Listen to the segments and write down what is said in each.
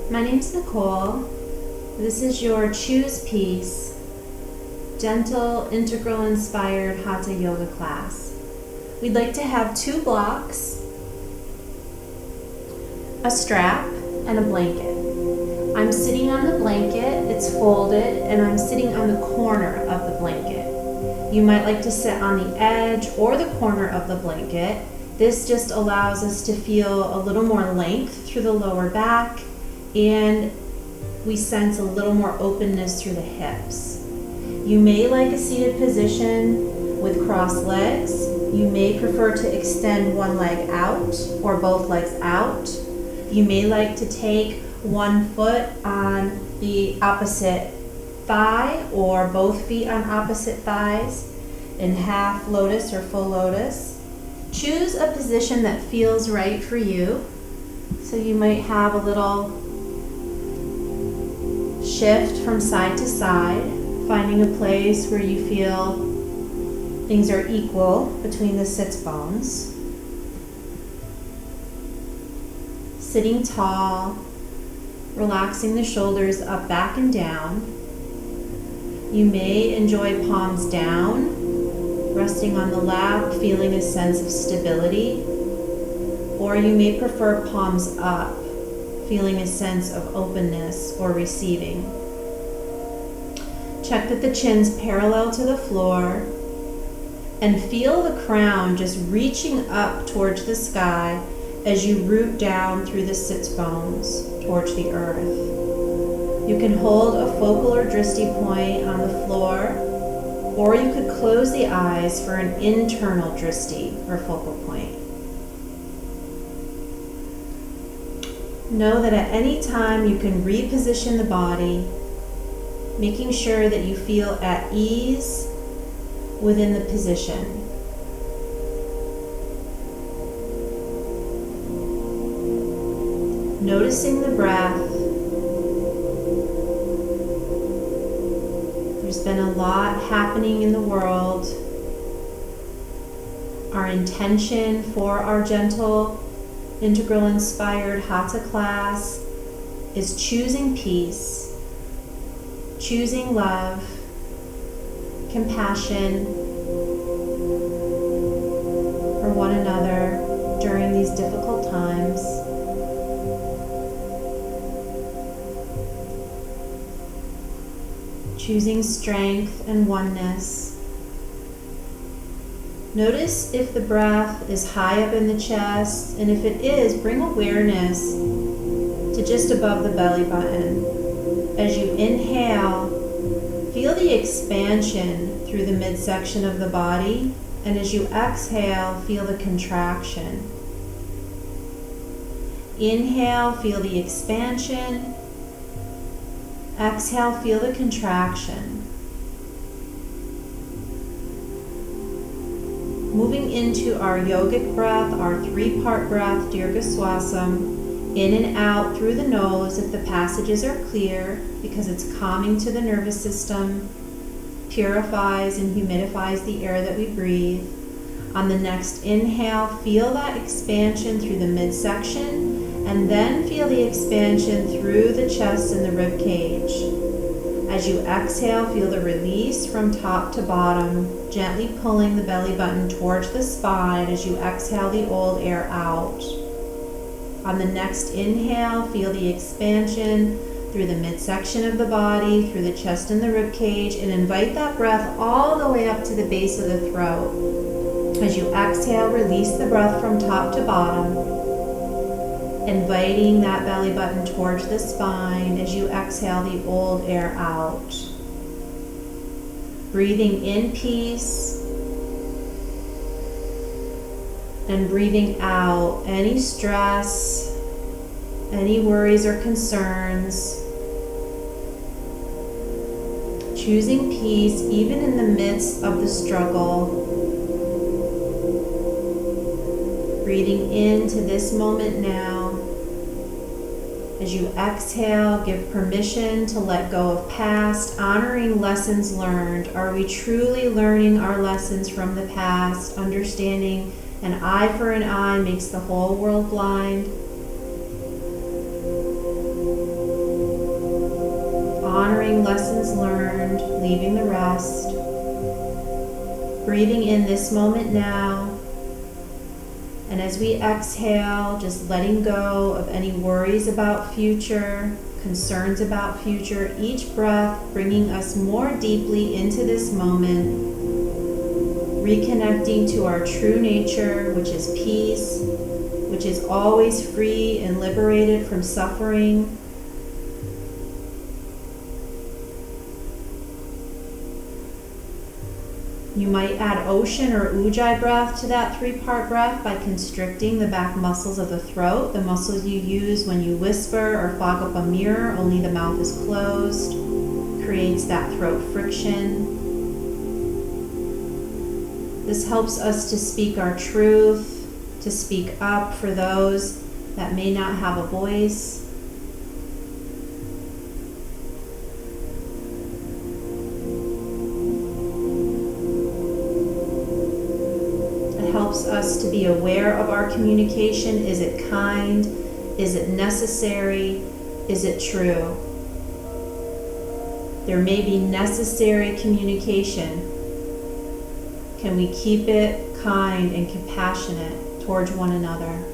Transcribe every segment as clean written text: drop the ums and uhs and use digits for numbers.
My name's Nicole. This is your Choose Peace, gentle, integral inspired Hatha yoga class. We'd like to have 2 blocks, a strap, and a blanket. I'm sitting on the blanket, it's folded, and I'm sitting on the corner of the blanket. You might like to sit on the edge or the corner of the blanket. This just allows us to feel a little more length through the lower back, and we sense a little more openness through the hips. You may like a seated position with crossed legs. You may prefer to extend one leg out or both legs out. You may like to take one foot on the opposite thigh or both feet on opposite thighs in half lotus or full lotus. Choose a position that feels right for you. So you might have a little shift from side to side, finding a place where you feel things are equal between the sits bones. Sitting tall, relaxing the shoulders up, back, and down. You may enjoy palms down, resting on the lap, feeling a sense of stability. Or you may prefer palms up, feeling a sense of openness or receiving. Check that the chin's parallel to the floor and feel the crown just reaching up towards the sky as you root down through the sits bones towards the earth. You can hold a focal or drishti point on the floor, or you could close the eyes for an internal drishti or focal point. Know that at any time you can reposition the body, making sure that you feel at ease within the position. Noticing the breath. There's been a lot happening in the world. Our intention for our gentle, integral, inspired Hatha class is choosing peace, choosing love, compassion for one another during these difficult times. Choosing strength and oneness. Notice if the breath is high up in the chest, and if it is, bring awareness to just above the belly button. As you inhale, feel the expansion through the midsection of the body, and as you exhale, feel the contraction. Inhale, feel the expansion. Exhale, feel the contraction. Moving into our yogic breath, our 3-part breath, Dirgha Swasam, in and out through the nose if the passages are clear, because it's calming to the nervous system, purifies and humidifies the air that we breathe. On the next inhale, feel that expansion through the midsection, and then feel the expansion through the chest and the rib cage. As you exhale, feel the release from top to bottom, gently pulling the belly button towards the spine as you exhale the old air out. On the next inhale, feel the expansion through the midsection of the body, through the chest and the rib cage, and invite that breath all the way up to the base of the throat. As you exhale, release the breath from top to bottom, inviting that belly button towards the spine as you exhale the old air out. Breathing in peace and breathing out any stress, any worries or concerns. Choosing peace even in the midst of the struggle. Breathing into this moment now. As you exhale, give permission to let go of past, honoring lessons learned. Are we truly learning our lessons from the past, understanding an eye for an eye makes the whole world blind? remembering lessons learned, leaving the rest. Breathing in this moment now. And as we exhale, just letting go of any worries about future, concerns about future, each breath bringing us more deeply into this moment, reconnecting to our true nature, which is peace, which is always free and liberated from suffering. You might add ocean or ujjayi breath to that 3-part breath by constricting the back muscles of the throat, the muscles you use when you whisper or fog up a mirror, only the mouth is closed, creates that throat friction. This helps us to speak our truth, to speak up for those that may not have a voice. Helps us to be aware of our communication. Is it kind? Is it necessary? Is it true? There may be necessary communication. Can we keep it kind and compassionate towards one another?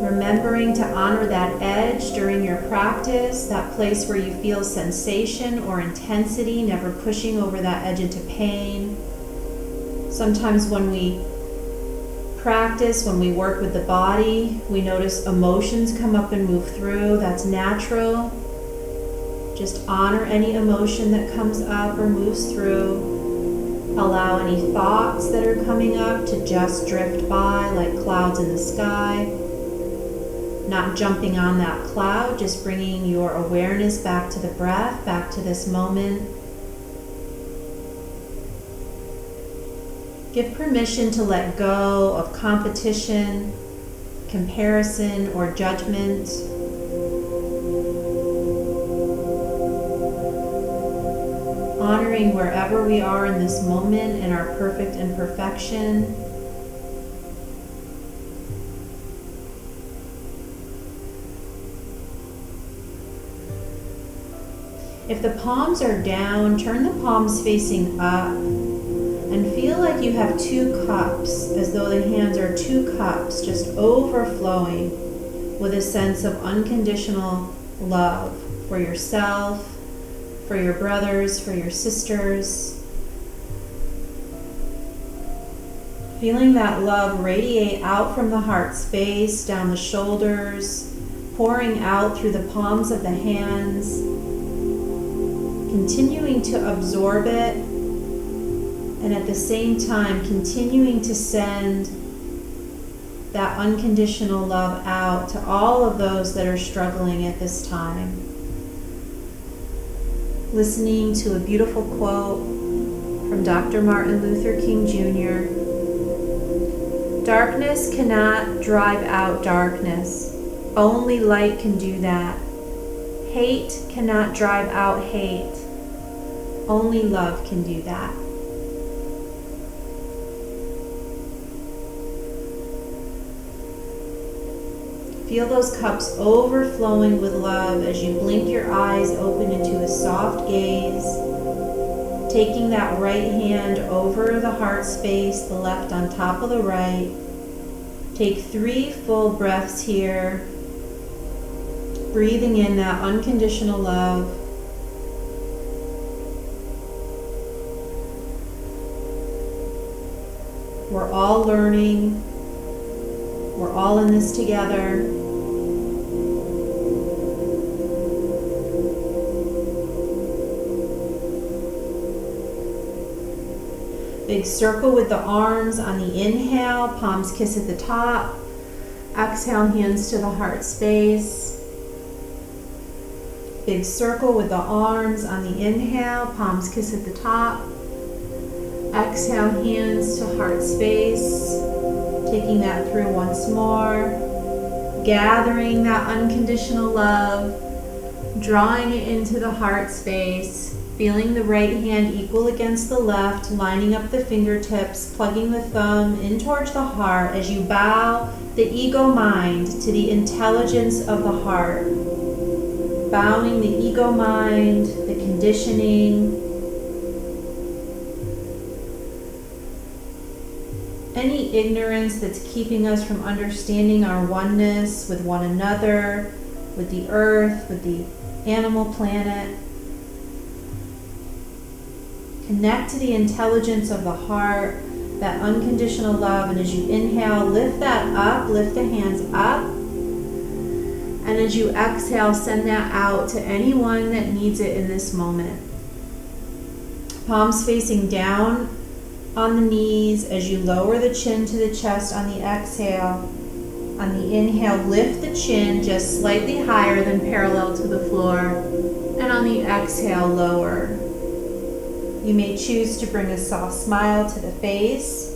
Remembering to honor that edge during your practice, that place where you feel sensation or intensity, never pushing over that edge into pain. Sometimes when we practice, when we work with the body, we notice emotions come up and move through. That's natural. Just honor any emotion that comes up or moves through. Allow any thoughts that are coming up to just drift by like clouds in the sky. Not jumping on that cloud, just bringing your awareness back to the breath, back to this moment. Give permission to let go of competition, comparison, or judgment. Honoring wherever we are in this moment and our perfect imperfection. If the palms are down, turn the palms facing up and feel like you have 2 cups, as though the hands are 2 cups just overflowing with a sense of unconditional love for yourself, for your brothers, for your sisters. Feeling that love radiate out from the heart space, down the shoulders, pouring out through the palms of the hands. Continuing to absorb it, and at the same time continuing to send that unconditional love out to all of those that are struggling at this time. Listening to a beautiful quote from Dr. Martin Luther King Jr. Darkness cannot drive out darkness. Only light can do that. Hate cannot drive out hate. Only love can do that. Feel those cups overflowing with love as you blink your eyes open into a soft gaze, taking that right hand over the heart space, the left on top of the right. Take 3 full breaths here, breathing in that unconditional love. We're all learning. We're all in this together. Big circle with the arms on the inhale, palms kiss at the top. Exhale, hands to the heart space. Big circle with the arms on the inhale, palms kiss at the top. Exhale, hands to heart space. Taking that through once more. Gathering that unconditional love. Drawing it into the heart space. Feeling the right hand equal against the left, lining up the fingertips, plugging the thumb in towards the heart as you bow the ego mind to the intelligence of the heart. Bowing the ego mind, the conditioning, any ignorance that's keeping us from understanding our oneness with one another, with the earth, with the animal planet. Connect to the intelligence of the heart, that unconditional love, and as you inhale, lift that up, lift the hands up, and as you exhale, send that out to anyone that needs it in this moment. Palms facing down on the knees as you lower the chin to the chest on the exhale. On the inhale, lift the chin just slightly higher than parallel to the floor, and on the exhale, lower. You may choose to bring a soft smile to the face,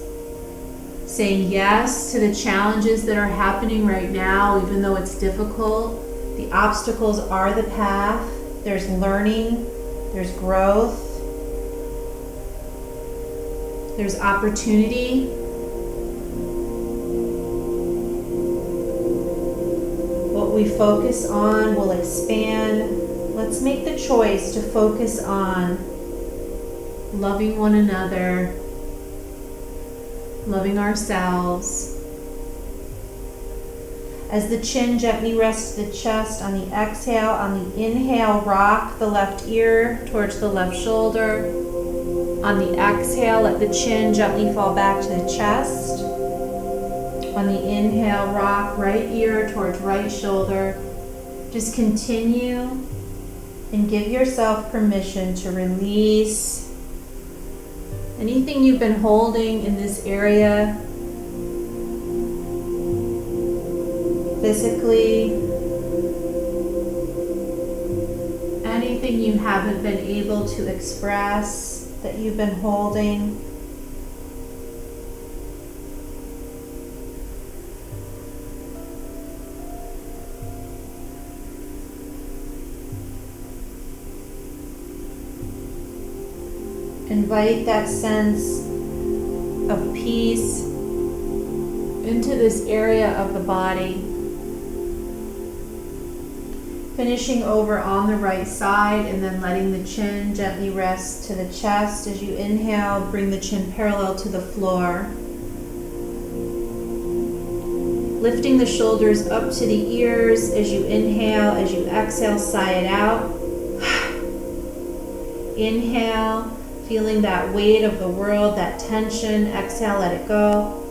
saying yes to the challenges that are happening right now, even though it's difficult. The obstacles are the path. There's learning, there's growth, there's opportunity. What we focus on will expand. Let's make the choice to focus on loving one another, loving ourselves. As the chin gently rests the chest on the exhale, on the inhale, rock the left ear towards the left shoulder. On the exhale, let the chin gently fall back to the chest. On the inhale, rock right ear towards right shoulder. Just continue and give yourself permission to release anything you've been holding in this area, physically, anything you haven't been able to express that you've been holding. Invite that sense of peace into this area of the body. Finishing over on the right side and then letting the chin gently rest to the chest. As you inhale, bring the chin parallel to the floor. Lifting the shoulders up to the ears as you inhale. As you exhale, sigh it out. Inhale. Feeling that weight of the world, that tension. Exhale, let it go.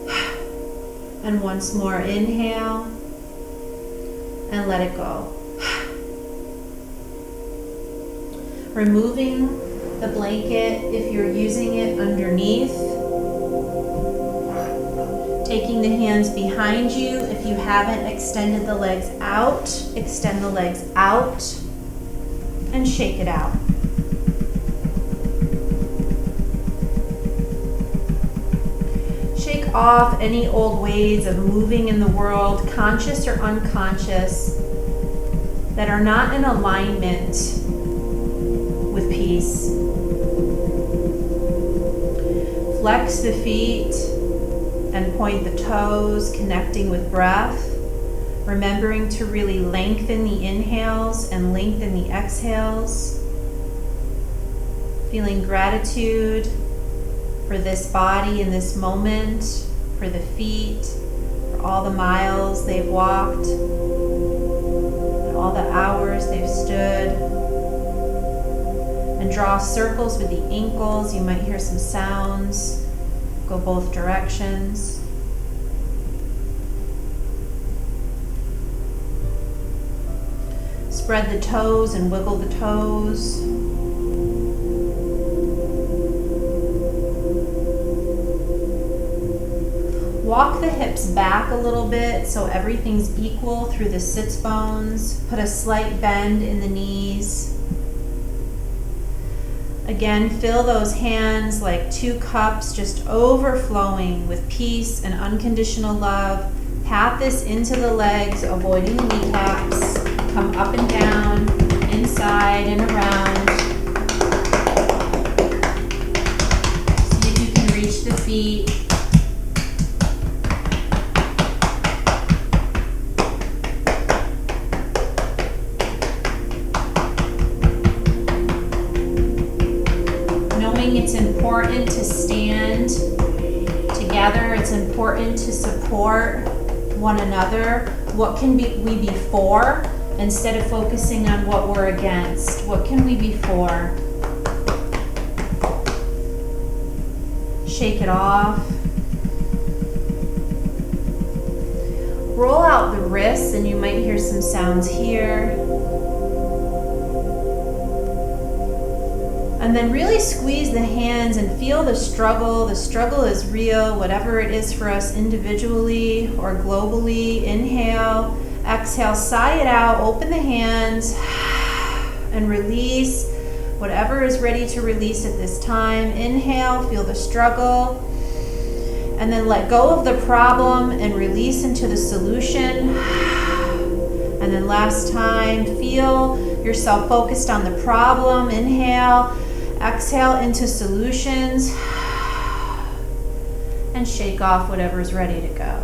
And once more, inhale. And let it go. Removing the blanket if you're using it underneath. Taking the hands behind you. If you haven't extended the legs out, extend the legs out. And shake it out. Shake off any old ways of moving in the world, conscious or unconscious, that are not in alignment with peace. Flex the feet and point the toes, connecting with breath, remembering to really lengthen the inhales and lengthen the exhales. Feeling gratitude for this body in this moment, for the feet, for all the miles they've walked, and all the hours they've stood. And draw circles with the ankles. You might hear some sounds. Go both directions. Spread the toes and wiggle the toes. Walk the hips back a little bit so everything's equal through the sits bones. Put a slight bend in the knees. Again, fill those hands like 2 cups, just overflowing with peace and unconditional love. Pat this into the legs, avoiding the kneecaps. Come up and down, inside and around. feet. Knowing it's important to stand together, it's important to support one another. What can we be for instead of focusing on what we're against? What can we be for? Shake it off. Roll out the wrists, and you might hear some sounds here. And then really squeeze the hands and feel the struggle. The struggle is real, whatever it is for us individually or globally. Inhale, exhale, sigh it out, open the hands, and release whatever is ready to release at this time. Inhale, feel the struggle, and then let go of the problem and release into the solution. And then last time, feel yourself focused on the problem. Inhale, exhale into solutions, and shake off whatever is ready to go.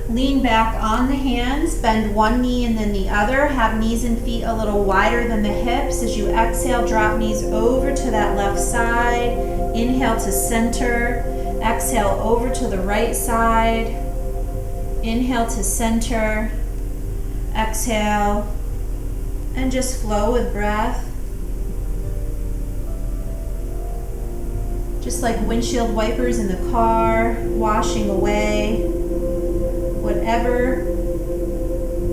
Lean back on the hands, bend one knee and then the other. Have knees and feet a little wider than the hips. As you exhale, drop knees over to that left side. Inhale to center. Exhale over to the right side. Inhale to center. Exhale. And just flow with breath. Just like windshield wipers in the car, washing away whatever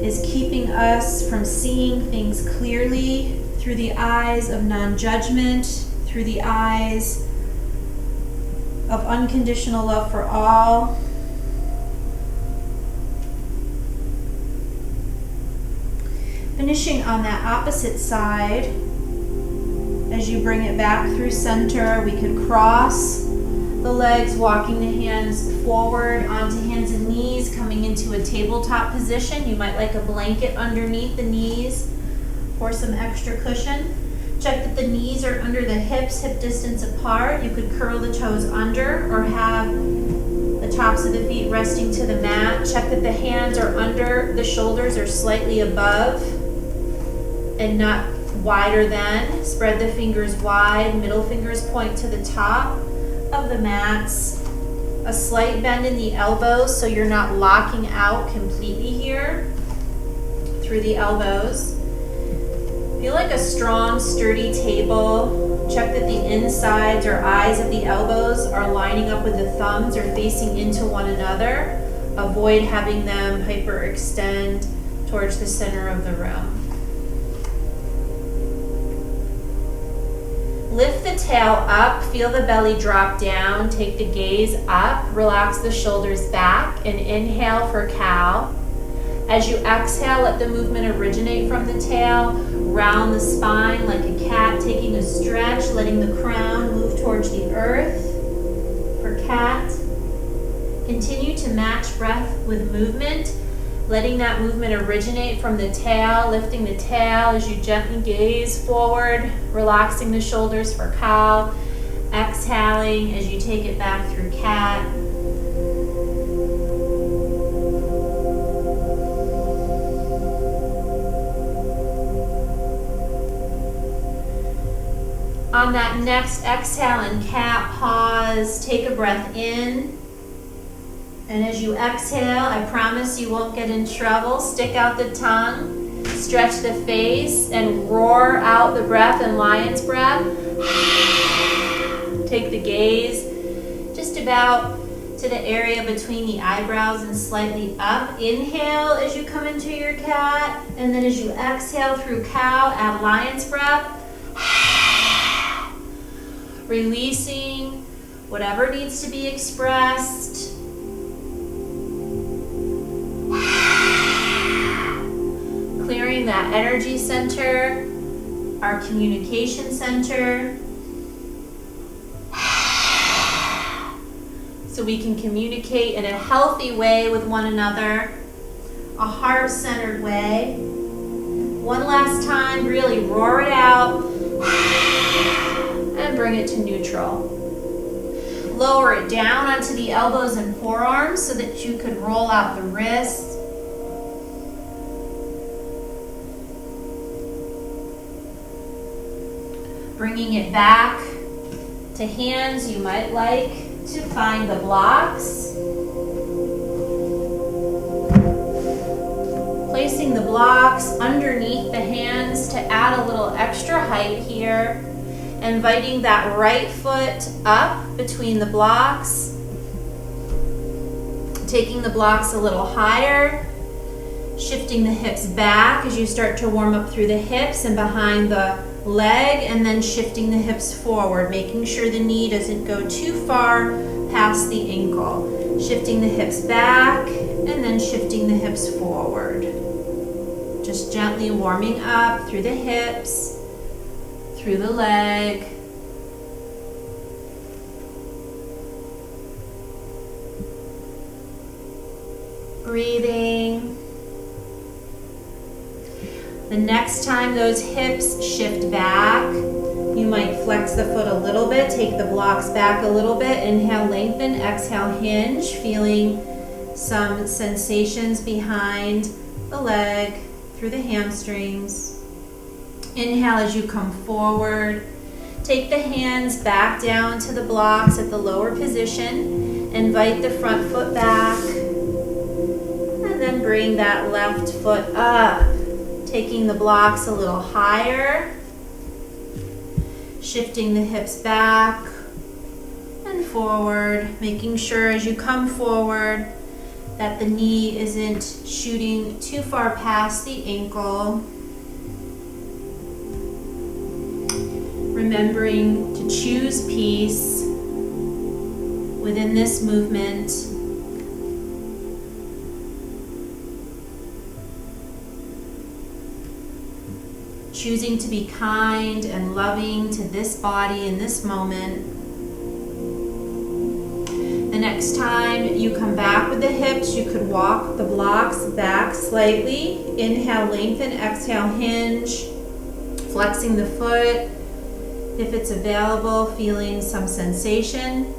is keeping us from seeing things clearly through the eyes of non-judgment, through the eyes of unconditional love for all. Finishing on that opposite side, as you bring it back through center, we could cross the legs, walking the hands forward onto hands and knees, coming into a tabletop position. You might like a blanket underneath the knees for some extra cushion. Check that the knees are under the hips, hip distance apart. You could curl the toes under or have the tops of the feet resting to the mat. Check that the hands are under the shoulders or slightly above and not wider than. Spread the fingers wide, middle fingers point to the top of the mats. A slight bend in the elbows so you're not locking out completely here through the elbows. Feel like a strong, sturdy table. Check that the insides or eyes of the elbows are lining up with the thumbs or facing into one another. Avoid having them hyperextend towards the center of the room. Lift the tail up, feel the belly drop down, take the gaze up, relax the shoulders back, and inhale for cow. As you exhale, let the movement originate from the tail, round the spine like a cat, taking a stretch, letting the crown move towards the earth for cat. Continue to match breath with movement, letting that movement originate from the tail, lifting the tail as you gently gaze forward, relaxing the shoulders for cow, exhaling as you take it back through cat. On that next exhale and cat, pause, take a breath in. And as you exhale, I promise you won't get in trouble. Stick out the tongue, stretch the face, and roar out the breath in lion's breath. Take the gaze just about to the area between the eyebrows and slightly up. Inhale as you come into your cat, and then as you exhale through cow, add lion's breath. Releasing whatever needs to be expressed. Clearing that energy center, our communication center, so we can communicate in a healthy way with one another, a heart-centered way. One last time, really roar it out, and bring it to neutral. Lower it down onto the elbows and forearms so that you could roll out the wrists. Bringing it back to hands, you might like to find the blocks. Placing the blocks underneath the hands to add a little extra height here. Inviting that right foot up between the blocks. Taking the blocks a little higher. Shifting the hips back as you start to warm up through the hips and behind the leg, and then shifting the hips forward, making sure the knee doesn't go too far past the ankle. Shifting the hips back and then shifting the hips forward. Just gently warming up through the hips, through the leg. Breathing. The next time those hips shift back, you might flex the foot a little bit, take the blocks back a little bit, inhale, lengthen, exhale, hinge, feeling some sensations behind the leg, through the hamstrings. Inhale as you come forward. Take the hands back down to the blocks at the lower position. Invite the front foot back. And then bring that left foot up. Taking the blocks a little higher. Shifting the hips back and forward. Making sure as you come forward that the knee isn't shooting too far past the ankle. Remembering to choose peace within this movement. Choosing to be kind and loving to this body in this moment. The next time you come back with the hips, you could walk the blocks back slightly. Inhale, lengthen, exhale, hinge. Flexing the foot. If it's available, feeling some sensation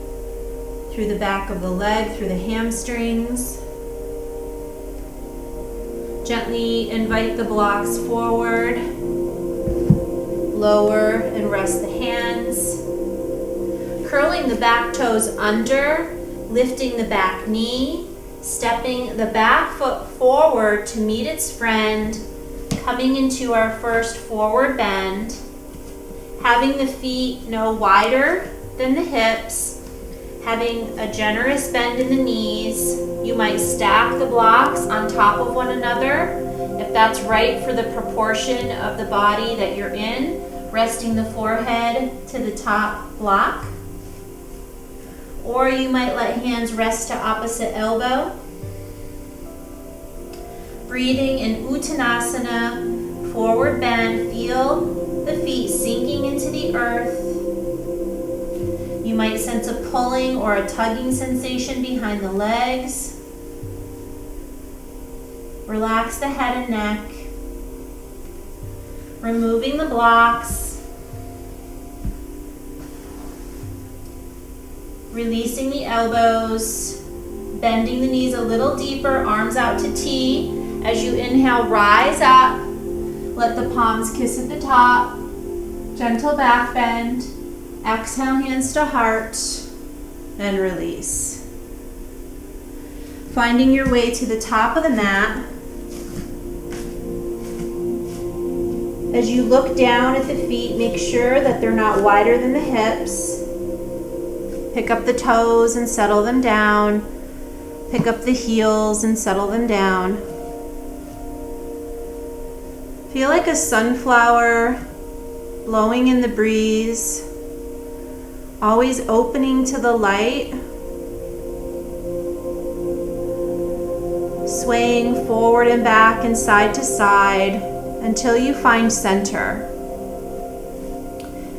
through the back of the leg, through the hamstrings. Gently invite the blocks forward. Lower and rest the hands. Curling the back toes under, lifting the back knee, stepping the back foot forward to meet its friend, coming into our first forward bend, having the feet no wider than the hips, having a generous bend in the knees. You might stack the blocks on top of one another if that's right for the proportion of the body that you're in, resting the forehead to the top block. Or you might let hands rest to opposite elbow. Breathing in Uttanasana, forward bend, feel the feet sinking into the earth. You might sense a pulling or a tugging sensation behind the legs. Relax the head and neck. Removing the blocks. Releasing the elbows, bending the knees a little deeper, arms out to T. As you inhale, rise up. Let the palms kiss at the top. Gentle back bend. Exhale, hands to heart, and release. Finding your way to the top of the mat. As you look down at the feet, make sure that they're not wider than the hips. Pick up the toes and settle them down. Pick up the heels and settle them down. Feel like a sunflower blowing in the breeze, always opening to the light, swaying forward and back and side to side until you find center.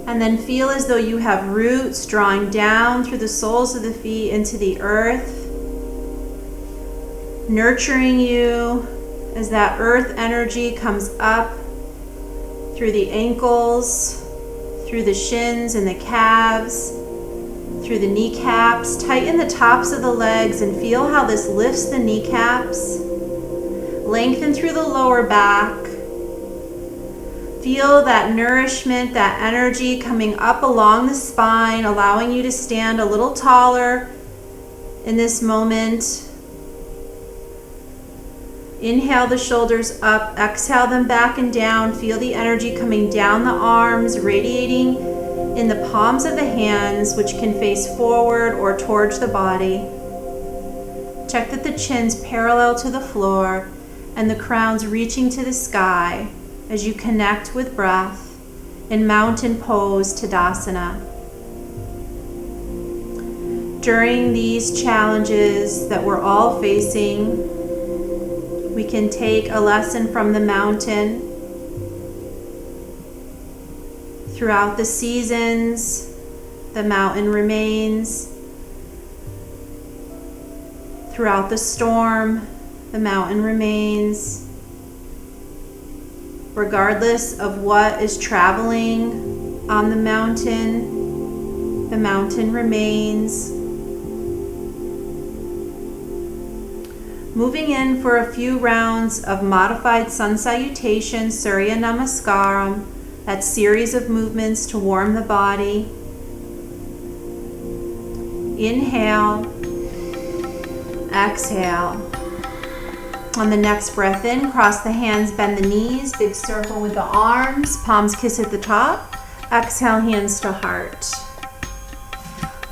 And then feel as though you have roots drawing down through the soles of the feet into the earth, nurturing you as that earth energy comes up through the ankles, through the shins and the calves, through the kneecaps. Tighten the tops of the legs and feel how this lifts the kneecaps. Lengthen through the lower back. Feel that nourishment, that energy coming up along the spine, allowing you to stand a little taller in this moment. Inhale the shoulders up, exhale them back and down. Feel the energy coming down the arms, radiating in the palms of the hands, which can face forward or towards the body. Check that the chin's parallel to the floor and the crown's reaching to the sky as you connect with breath in mountain pose Tadasana. During these challenges that we're all facing, we can take a lesson from the mountain. Throughout the seasons, the mountain remains. Throughout the storm, the mountain remains. Regardless of what is traveling on the mountain remains. Moving in for a few rounds of modified sun salutation, Surya Namaskara, that series of movements to warm the body. Inhale, exhale. On the next breath in, cross the hands, bend the knees, big circle with the arms, palms kiss at the top. Exhale, hands to heart.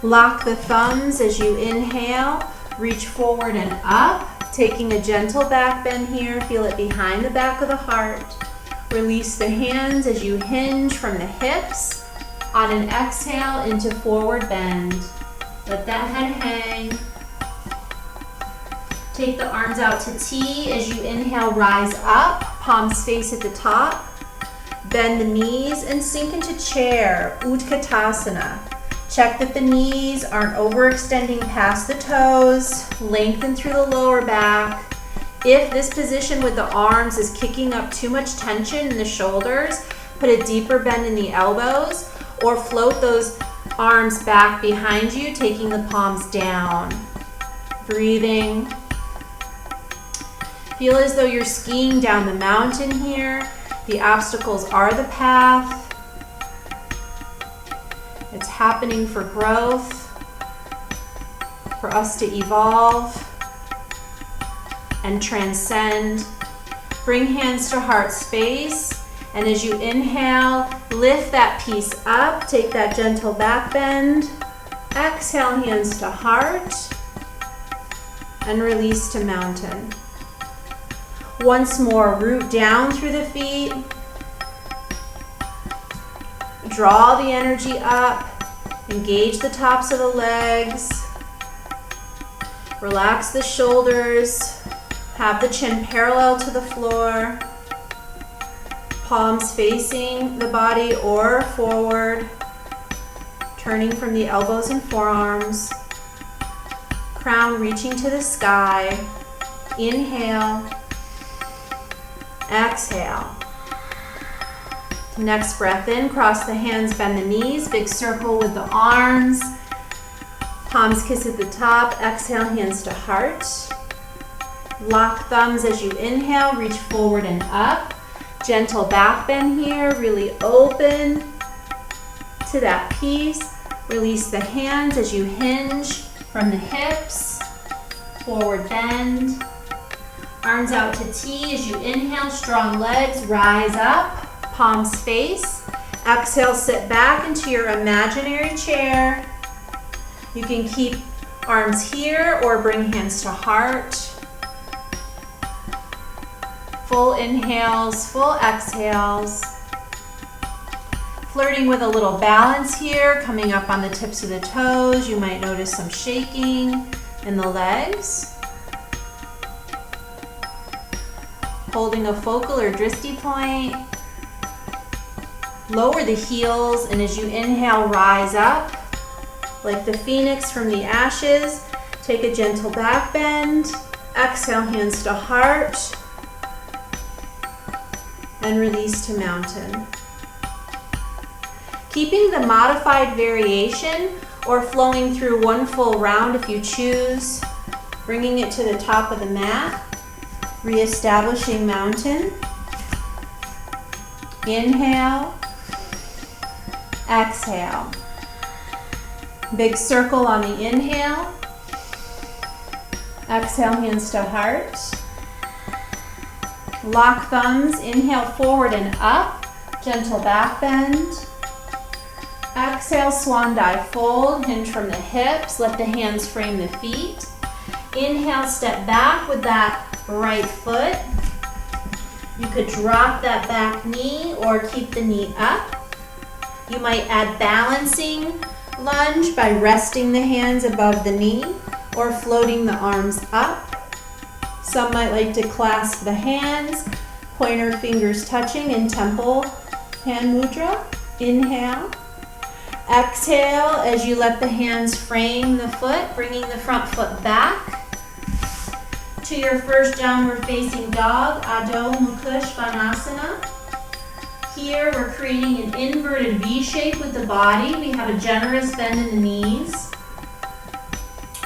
Lock the thumbs as you inhale, reach forward and up. Taking a gentle back bend here, feel it behind the back of the heart. Release the hands as you hinge from the hips. On an exhale into forward bend. Let that head hang. Take the arms out to T. As you inhale, rise up, palms face at the top. Bend the knees and sink into chair, Utkatasana. Check that the knees aren't overextending past the toes. Lengthen through the lower back. If this position with the arms is kicking up too much tension in the shoulders, put a deeper bend in the elbows or float those arms back behind you, taking the palms down. Breathing. Feel as though you're skiing down the mountain here. The obstacles are the path. It's happening for growth, for us to evolve and transcend. Bring hands to heart space, and as you inhale, lift that piece up. Take that gentle back bend. Exhale, hands to heart, and release to mountain. Once more, root down through the feet. Draw the energy up. Engage the tops of the legs. Relax the shoulders. Have the chin parallel to the floor. Palms facing the body or forward. Turning from the elbows and forearms. Crown reaching to the sky. Inhale. Exhale. Next breath in, cross the hands, bend the knees, big circle with the arms. Palms kiss at the top. Exhale, hands to heart. Lock thumbs as you inhale, reach forward and up. Gentle back bend here, really open to that piece. Release the hands as you hinge from the hips. Forward bend. Arms out to T as you inhale, strong legs, rise up. Palms face. Exhale, sit back into your imaginary chair. You can keep arms here or bring hands to heart. Full inhales, full exhales. Flirting with a little balance here, coming up on the tips of the toes. You might notice some shaking in the legs. Holding a focal or drishti point. Lower the heels, and as you inhale, rise up. Like the phoenix from the ashes, take a gentle back bend. Exhale, hands to heart. And release to mountain. Keeping the modified variation or flowing through one full round if you choose. Bringing it to the top of the mat. Reestablishing mountain. Inhale. Exhale. Big circle on the inhale. Exhale, hands to heart. Lock thumbs, inhale forward and up. Gentle back bend. Exhale, swan dive fold, hinge from the hips. Let the hands frame the feet. Inhale, step back with that right foot. You could drop that back knee or keep the knee up. You might add balancing lunge by resting the hands above the knee or floating the arms up. Some might like to clasp the hands, pointer fingers touching in temple hand mudra. Inhale. Exhale as you let the hands frame the foot, bringing the front foot back to your first downward facing dog, Adho Mukha Svanasana. Here we're creating an inverted V shape with the body. We have a generous bend in the knees.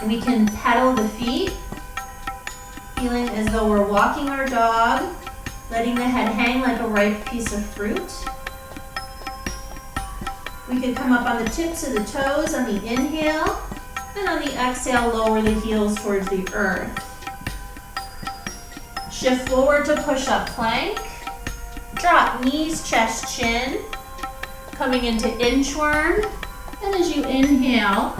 We can pedal the feet, feeling as though we're walking our dog, letting the head hang like a ripe piece of fruit. We can come up on the tips of the toes on the inhale, and on the exhale, lower the heels towards the earth. Shift forward to push-up plank. Drop knees, chest, chin. Coming into inchworm. And as you inhale,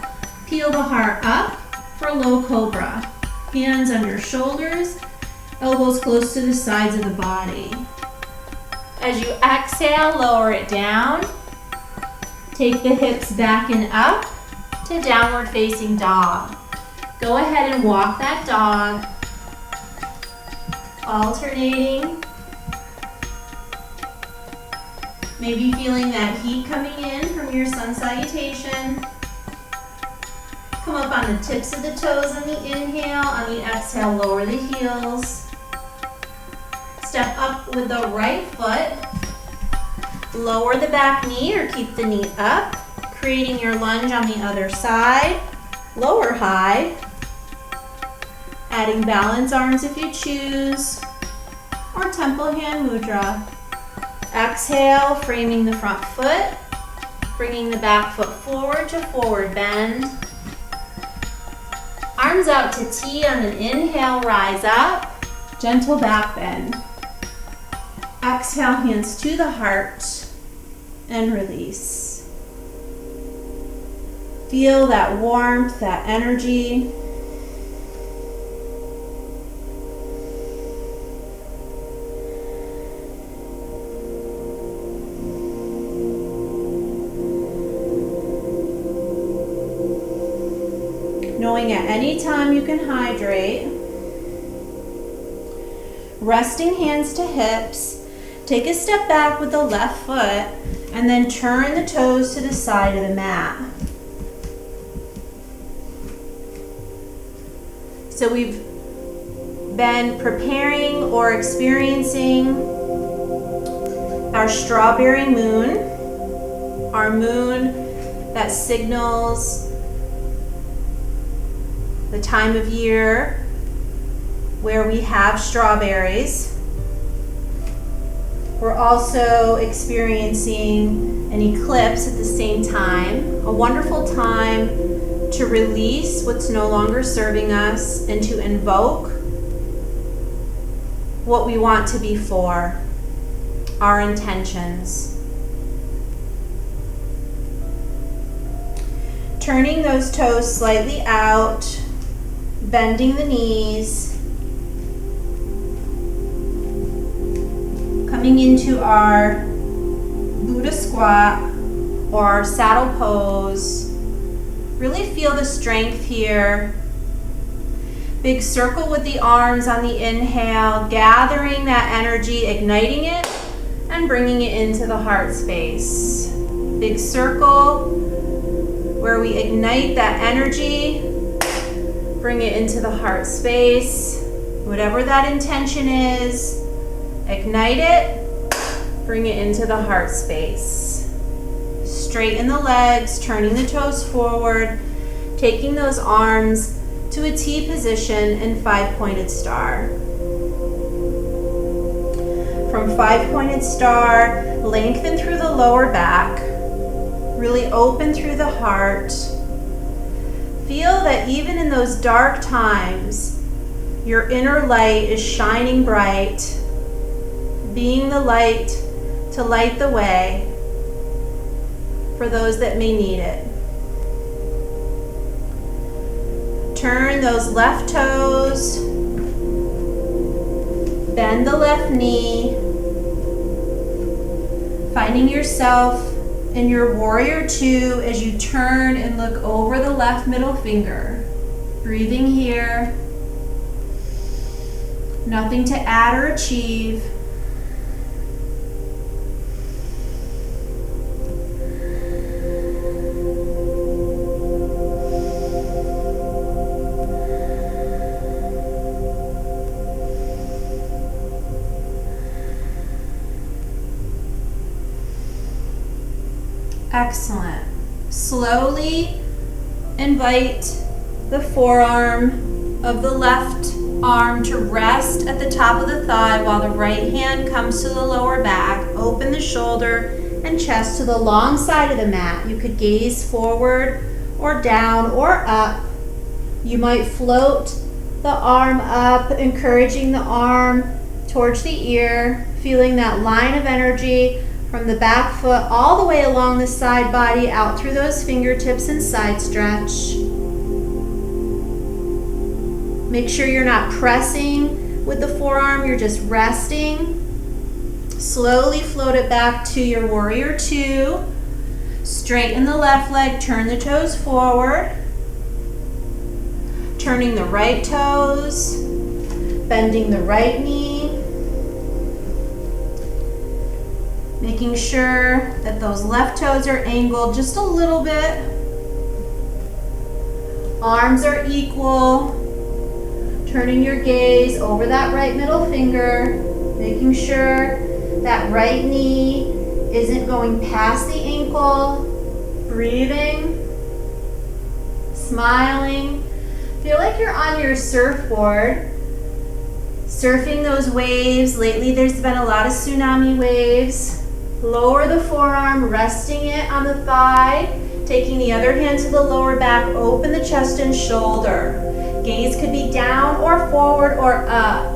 peel the heart up for low cobra. Hands under shoulders, elbows close to the sides of the body. As you exhale, lower it down. Take the hips back and up to downward facing dog. Go ahead and walk that dog, alternating. Maybe feeling that heat coming in from your sun salutation. Come up on the tips of the toes on the inhale. On the exhale, lower the heels. Step up with the right foot. Lower the back knee or keep the knee up. Creating your lunge on the other side. Lower high. Adding balance arms if you choose. Or temple hand mudra. Exhale, framing the front foot, bringing the back foot forward to forward bend. Arms out to T on an inhale, rise up, gentle back bend. Exhale, hands to the heart, and release. Feel that warmth, that energy. Knowing at any time you can hydrate. Resting hands to hips. Take a step back with the left foot and then turn the toes to the side of the mat. So we've been preparing or experiencing our strawberry moon, our moon that signals the time of year where we have strawberries. We're also experiencing an eclipse at the same time, a wonderful time to release what's no longer serving us and to invoke what we want to be for, our intentions. Turning those toes slightly out, bending the knees, coming into our Buddha squat or our saddle pose. Really feel the strength here. Big circle with the arms on the inhale, gathering that energy, igniting it, and bringing it into the heart space. Big circle where we ignite that energy. Bring it into the heart space. Whatever that intention is, ignite it, bring it into the heart space. straighten the legs, turning the toes forward, taking those arms to a T position and 5-pointed star. From 5-pointed star, lengthen through the lower back, really open through the heart. Feel that even in those dark times, your inner light is shining bright, being the light to light the way for those that may need it. Turn those left toes, bend the left knee, finding yourself in your warrior two as you turn and look over the left middle finger. Breathing here. Nothing to add or achieve. Excellent. Slowly invite the forearm of the left arm to rest at the top of the thigh while the right hand comes to the lower back. Open the shoulder and chest to the long side of the mat. You could gaze forward or down or up. You might float the arm up, encouraging the arm towards the ear, feeling that line of energy from the back foot all the way along the side body, out through those fingertips and side stretch. Make sure you're not pressing with the forearm, you're just resting. Slowly float it back to your warrior two. Straighten the left leg, turn the toes forward. Turning the right toes, bending the right knee. Making sure that those left toes are angled just a little bit. Arms are equal. Turning your gaze over that right middle finger. Making sure that right knee isn't going past the ankle. Breathing. Smiling. Feel like you're on your surfboard. Surfing those waves. Lately there's been a lot of tsunami waves. Lower the forearm, resting it on the thigh, taking the other hand to the lower back, open the chest and shoulder. Gaze could be down or forward or up.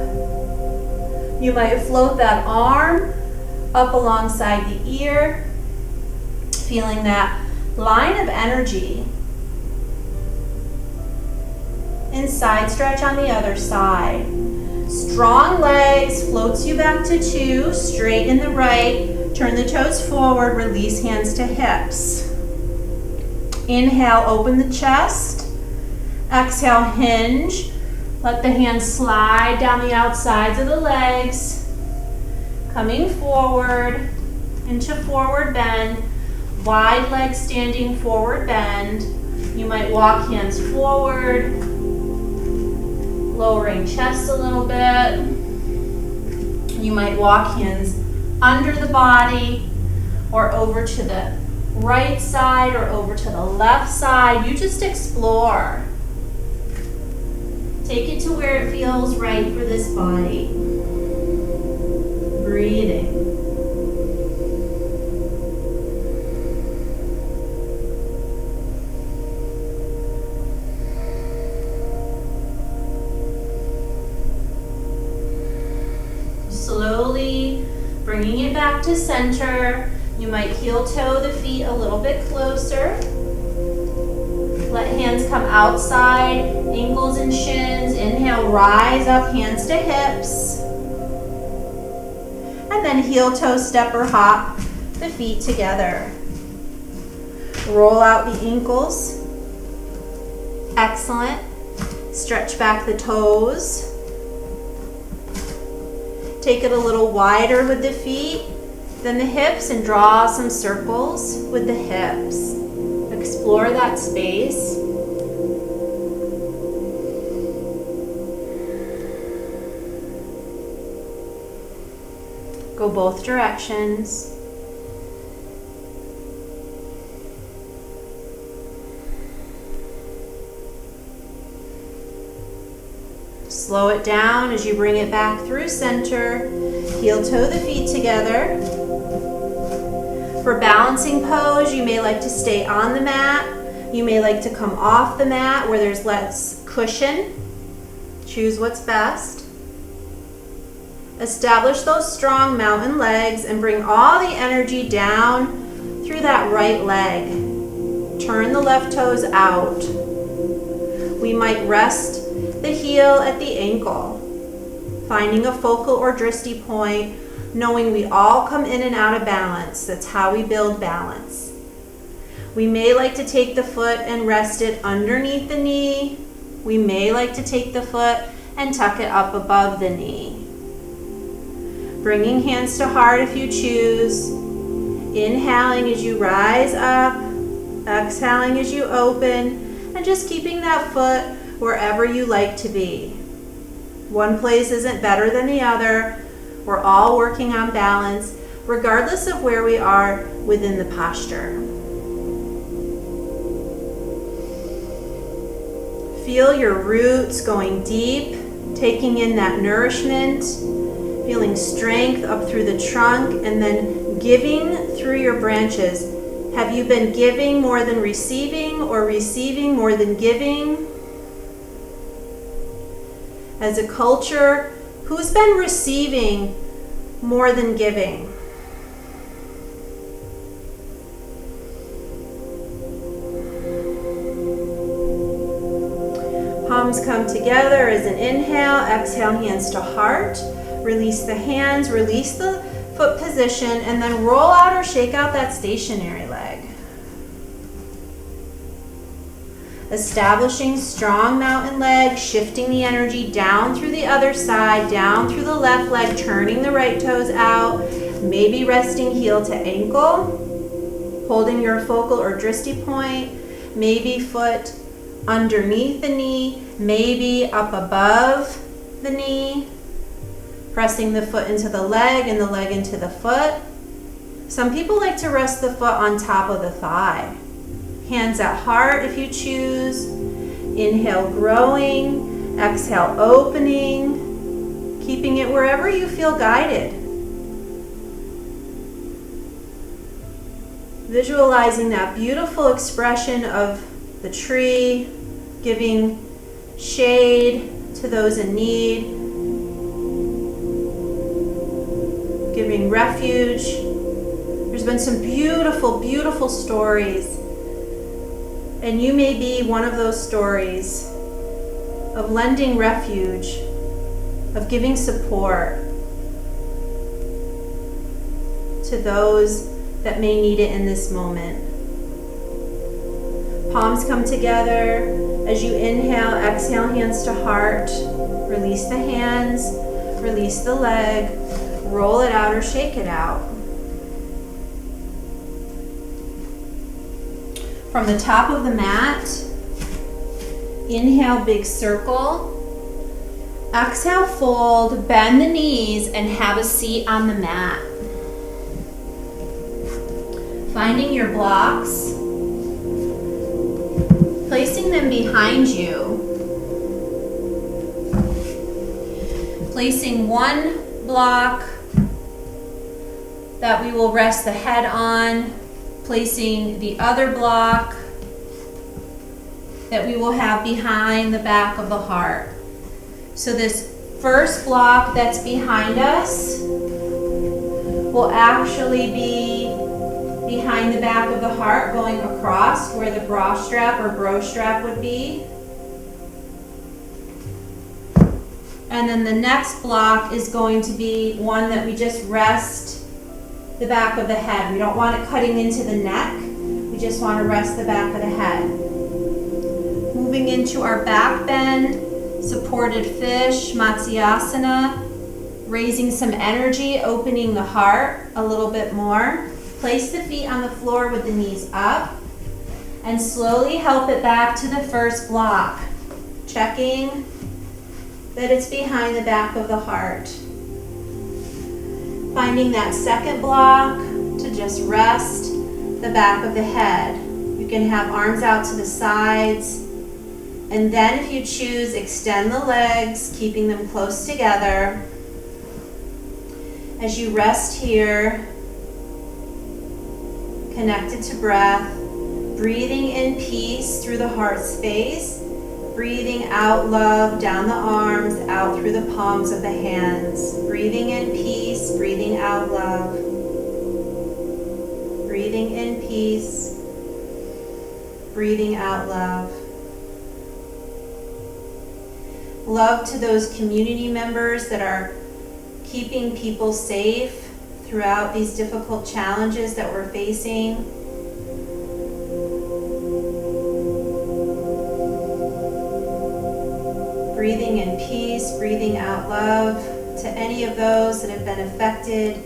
You might float that arm up alongside the ear, feeling that line of energy. And side stretch on the other side. Strong legs, floats you back to two, straighten the right. Turn the toes forward, release hands to hips. Inhale, open the chest. Exhale, hinge. Let the hands slide down the outsides of the legs. Coming forward into forward bend. Wide leg standing forward bend. You might walk hands forward. Lowering chest a little bit. You might walk hands under the body or over to the right side or over to the left side. You just explore. Take it to where it feels right for this body. Breathing. Slowly bringing it back to center. You might heel toe the feet a little bit closer. Let hands come outside, ankles and shins. Inhale, rise up, hands to hips. And then heel toe step or hop the feet together. Roll out the ankles. Excellent. Stretch back the toes. Take it a little wider with the feet than the hips and draw some circles with the hips. Explore that space. Go both directions. Slow it down as you bring it back through center. Heel toe the feet together. For balancing pose, you may like to stay on the mat. You may like to come off the mat where there's less cushion. Choose what's best. Establish those strong mountain legs and bring all the energy down through that right leg. Turn the left toes out. We might rest the heel at the ankle, finding a focal or drishti point, knowing we all come in and out of balance. That's how we build balance. We may like to take the foot and rest it underneath the knee. We may like to take the foot and tuck it up above the knee. Bringing hands to heart if you choose. Inhaling as you rise up. Exhaling as you open. And just keeping that foot wherever you like to be. One place isn't better than the other. We're all working on balance, regardless of where we are within the posture. Feel your roots going deep, taking in that nourishment, feeling strength up through the trunk, and then giving through your branches. Have you been giving more than receiving, or receiving more than giving? As a culture, who's been receiving more than giving? Palms come together as an inhale. Exhale, hands to heart. Release the hands, release the foot position, and then roll out or shake out that stationary leg. Establishing strong mountain leg, shifting the energy down through the other side, down through the left leg, turning the right toes out, maybe resting heel to ankle, holding your focal or drishti point, maybe foot underneath the knee, maybe up above the knee, pressing the foot into the leg and the leg into the foot. Some people like to rest the foot on top of the thigh. Hands at heart if you choose. Inhale, growing. Exhale, opening. Keeping it wherever you feel guided. Visualizing that beautiful expression of the tree, giving shade to those in need, giving refuge. There's been some beautiful, beautiful stories. And you may be one of those stories of lending refuge, of giving support to those that may need it in this moment. Palms come together. As you inhale, exhale, hands to heart. Release the hands, release the leg, roll it out or shake it out. From the top of the mat, inhale, big circle. Exhale, fold, bend the knees, and have a seat on the mat. Finding your blocks, placing them behind you. Placing one block that we will rest the head on, placing the other block that we will have behind the back of the heart. So this first block that's behind us will actually be behind the back of the heart, going across where the bra strap or bro strap would be. And then the next block is going to be one that we just rest the back of the head. We don't want it cutting into the neck. We just want to rest the back of the head. Moving into our back bend, supported fish, Matsyasana. Raising some energy, opening the heart a little bit more. Place the feet on the floor with the knees up. And slowly help it back to the first block. Checking that it's behind the back of the heart. Finding that second block to just rest the back of the head. You can have arms out to the sides And then if you choose, extend the legs, keeping them close together. As you rest here, connected to breath, breathing in peace through the heart space, breathing out love down the arms, out through the palms of the hands. Breathing in peace, breathing out love. Breathing in peace, breathing out love. Love to those community members that are keeping people safe throughout these difficult challenges that we're facing. Breathing in peace, breathing out love to any of those that have been affected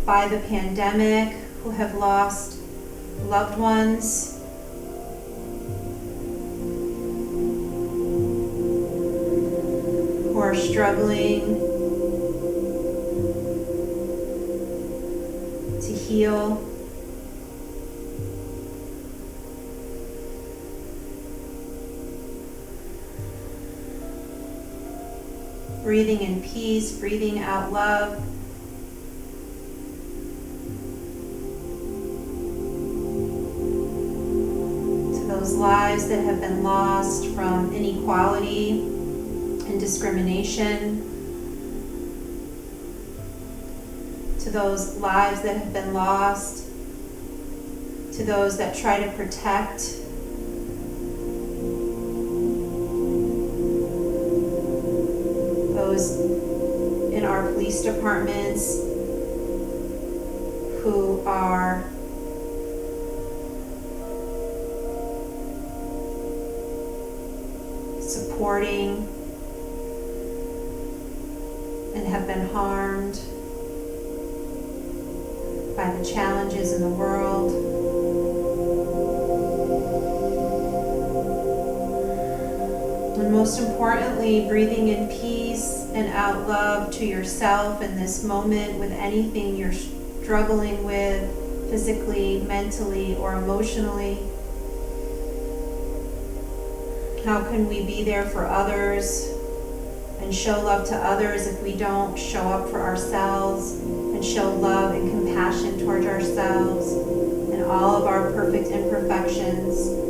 by the pandemic, who have lost loved ones. Who are struggling to heal. Breathing in peace, breathing out love. To those lives that have been lost from inequality and discrimination. To those lives that have been lost. To those that try to protect. Those in our police departments who are supporting and have been harmed by the challenges in the world. And most importantly, breathing in peace and out love to yourself in this moment with anything you're struggling with, physically, mentally, or emotionally. How can we be there for others and show love to others if we don't show up for ourselves and show love and compassion towards ourselves and all of our perfect imperfections?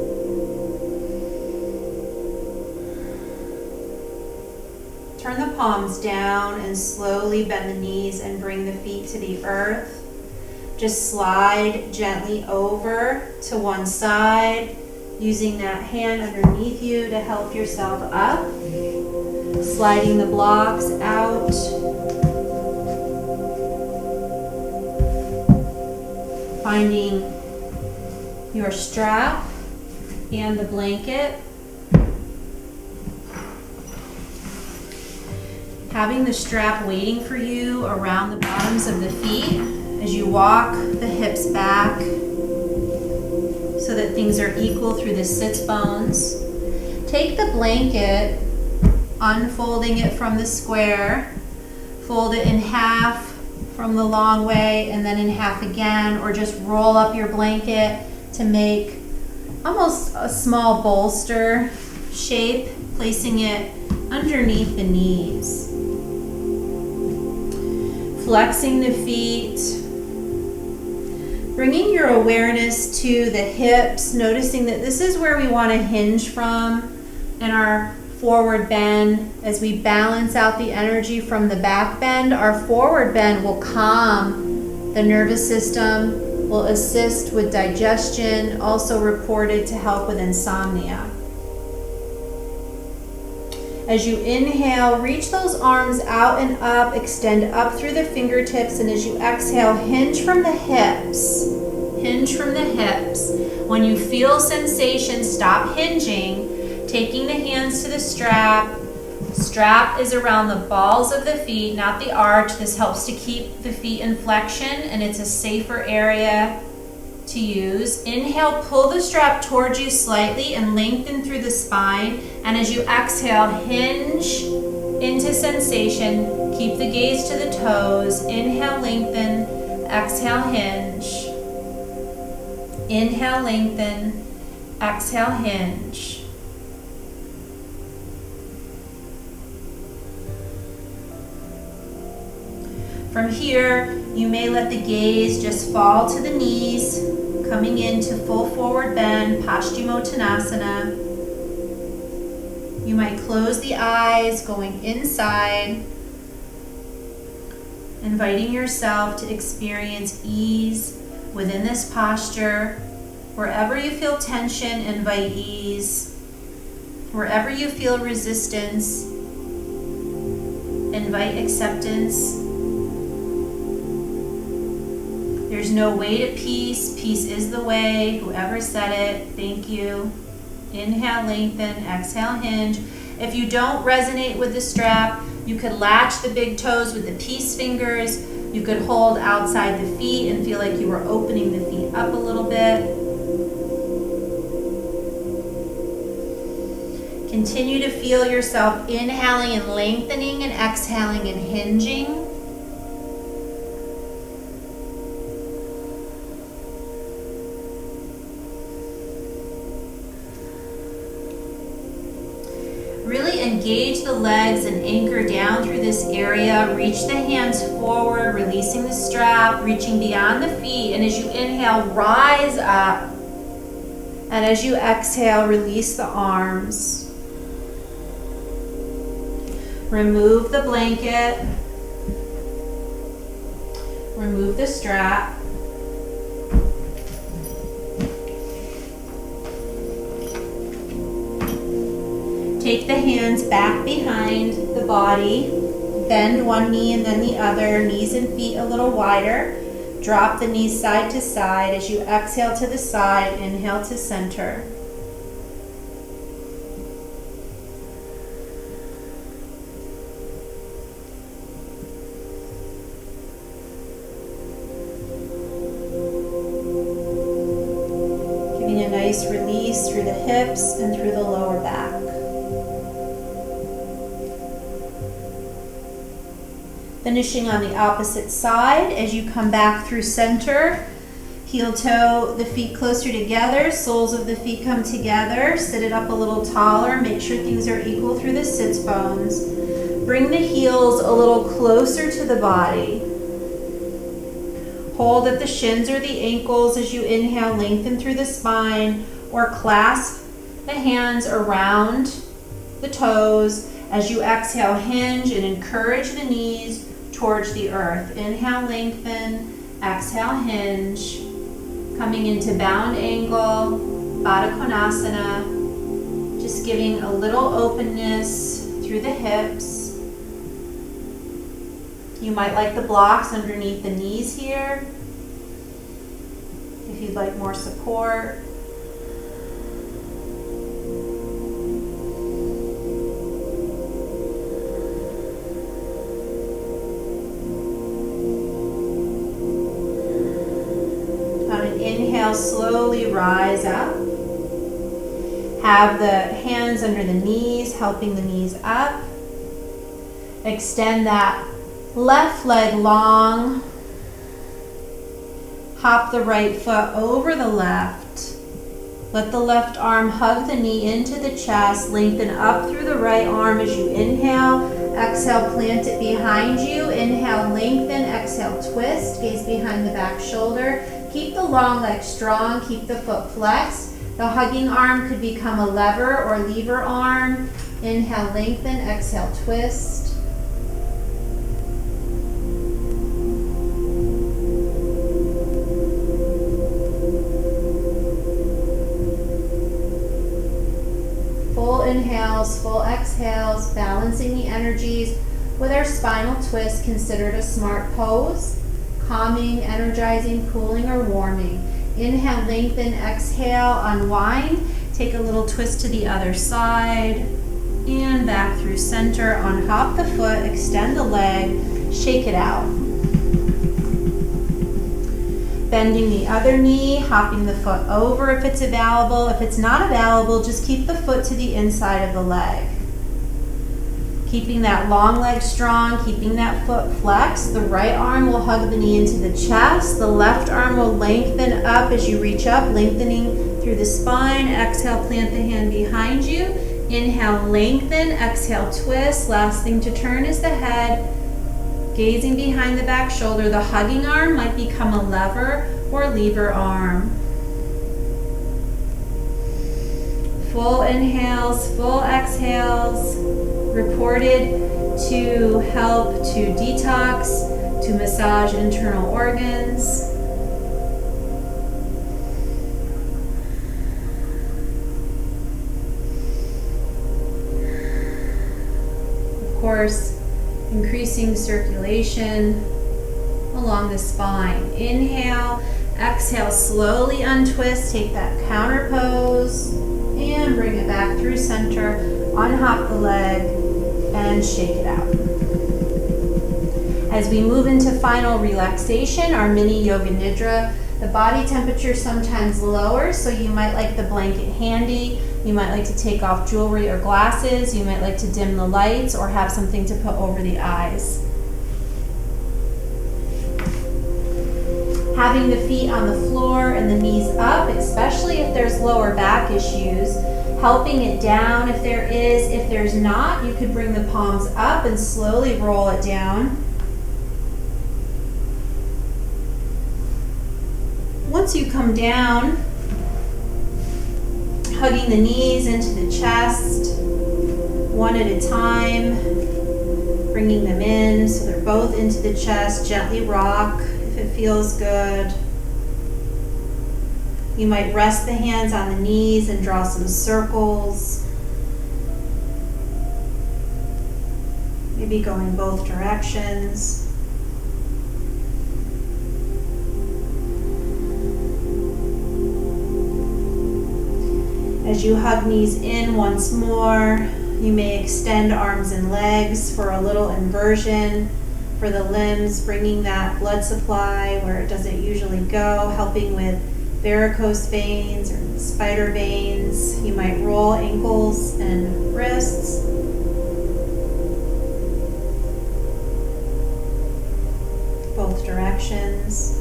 Turn the palms down and slowly bend the knees and bring the feet to the earth. Just slide gently over to one side, using that hand underneath you to help yourself up. Sliding the blocks out. Finding your strap and the blanket. Having the strap waiting for you around the bottoms of the feet as you walk the hips back so that things are equal through the sits bones. Take the blanket, unfolding it from the square, fold it in half from the long way and then in half again, or just roll up your blanket to make almost a small bolster shape, placing it underneath the knees. Flexing the feet, bringing your awareness to the hips, noticing that this is where we want to hinge from in our forward bend. As we balance out the energy from the back bend, our forward bend will calm the nervous system, will assist with digestion, also reported to help with insomnia. As you inhale, reach those arms out and up, extend up through the fingertips, and as you exhale, hinge from the hips. Hinge from the hips. When you feel sensation, stop hinging, taking the hands to the strap. Strap is around the balls of the feet, not the arch. This helps to keep the feet in flexion, and it's a safer area to use. Inhale, pull the strap towards you slightly and lengthen through the spine. And as you exhale, hinge into sensation. Keep the gaze to the toes. Inhale, lengthen. Exhale, hinge. Inhale, lengthen. Exhale, hinge. From here, you may let the gaze just fall to the knees, coming into full forward bend, Paschimottanasana. You might close the eyes, going inside, inviting yourself to experience ease within this posture. Wherever you feel tension, invite ease. Wherever you feel resistance, invite acceptance. There's no way to peace. Peace is the way. Whoever said it, thank you. Inhale, lengthen. Exhale, hinge. If you don't resonate with the strap, you could latch the big toes with the peace fingers. You could hold outside the feet and feel like you were opening the feet up a little bit. Continue to feel yourself inhaling and lengthening and exhaling and hinging. Really engage the legs and anchor down through this area. Reach the hands forward, releasing the strap, reaching beyond the feet. And as you inhale, rise up. And as you exhale, release the arms. Remove the blanket. Remove the strap. Take the hands back behind the body. Bend one knee and then the other, knees and feet a little wider. Drop the knees side to side. As you exhale to the side, inhale to center. Giving a nice release through the hips and through the lower back. Finishing on the opposite side. As you come back through center, heel toe the feet closer together, soles of the feet come together, sit it up a little taller, make sure things are equal through the sits bones. Bring the heels a little closer to the body. Hold at the shins or the ankles as you inhale, lengthen through the spine, or clasp the hands around the toes. As you exhale, hinge and encourage the knees towards the earth. Inhale, lengthen. Exhale, hinge. Coming into bound angle, Baddha Konasana. Just giving a little openness through the hips. You might like the blocks underneath the knees here, if you'd like more support. Inhale, slowly rise up. Have the hands under the knees, helping the knees up. Extend that left leg long. Hop the right foot over the left. Let the left arm hug the knee into the chest. Lengthen up through the right arm as you inhale. Exhale, plant it behind you. Inhale, lengthen. Exhale, twist. Gaze behind the back shoulder. Keep the long leg strong, keep the foot flexed. The hugging arm could become a lever or lever arm. Inhale, lengthen, exhale, twist. Full inhales, full exhales, balancing the energies with our spinal twist, considered a smart pose. Calming, energizing, cooling, or warming. Inhale, lengthen, exhale, unwind. Take a little twist to the other side. And back through center. Unhop the foot, extend the leg, shake it out. Bending the other knee, hopping the foot over if it's available. If it's not available, just keep the foot to the inside of the leg. Keeping that long leg strong, keeping that foot flexed. The right arm will hug the knee into the chest. The left arm will lengthen up as you reach up, lengthening through the spine. Exhale, plant the hand behind you. Inhale, lengthen. Exhale, twist. Last thing to turn is the head. Gazing behind the back shoulder. The hugging arm might become a lever or lever arm. Full inhales, full exhales, reported to help to detox, to massage internal organs. Of course, increasing circulation along the spine. Inhale, exhale, slowly untwist, take that counter pose, and bring it back through center, unhop the leg, and shake it out. As we move into final relaxation, our mini yoga nidra, the body temperature sometimes lowers, so you might like the blanket handy. You might like to take off jewelry or glasses. You might like to dim the lights or have something to put over the eyes. Having the feet on the floor and the knees up, especially if there's lower back issues. Helping it down if there is. If there's not, you could bring the palms up and slowly roll it down. Once you come down, hugging the knees into the chest, one at a time, bringing them in so they're both into the chest. Gently rock if it feels good. You might rest the hands on the knees and draw some circles. Maybe going both directions. As you hug knees in once more, you may extend arms and legs for a little inversion for the limbs, bringing that blood supply where it doesn't usually go, helping with varicose veins or spider veins. You might roll ankles and wrists. Both directions.